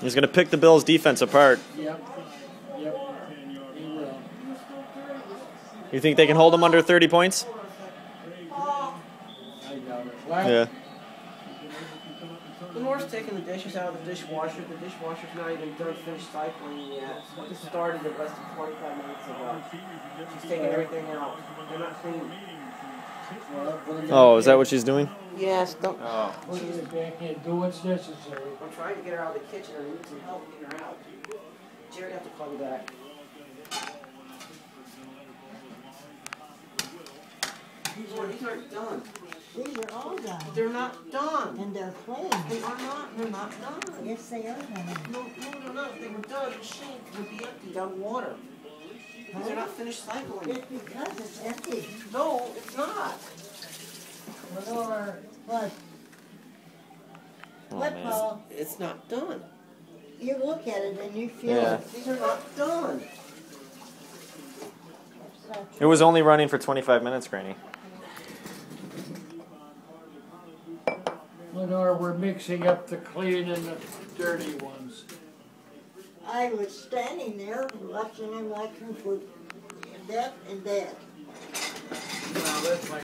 He's going to pick the Bills' defense apart. Yep. Yep. He will. You think they can hold them under 30 points? I doubt it. What? Yeah. Lenore's taking the dishes out of the dishwasher. The dishwasher's not even done finished cycling yet. It just started less than 25 minutes ago. She's taking everything out. They're not clean. Oh, is that what she's doing? Yes, don't. Oh. Put it back in. Do what's necessary. I'm trying to get her out of the kitchen. I need some help getting her out. Jerry, you have to call me back. These aren't done. These are all done. They're not done. And they're clean. They are not. They're not done. Yes, they are done. No, they're not. If they were done, the sink would be emptied out of water. Because they're not finished cycling. It's because it's empty. No, it's not. Lenore, what? Oh, What, man. Paul? It's not done. You look at it and you feel Yeah. it. These are not done. It was only running for 25 minutes, Granny. Lenore, we're mixing up the clean and the dirty ones. I was standing there watching him like him for death and death. Well, that's my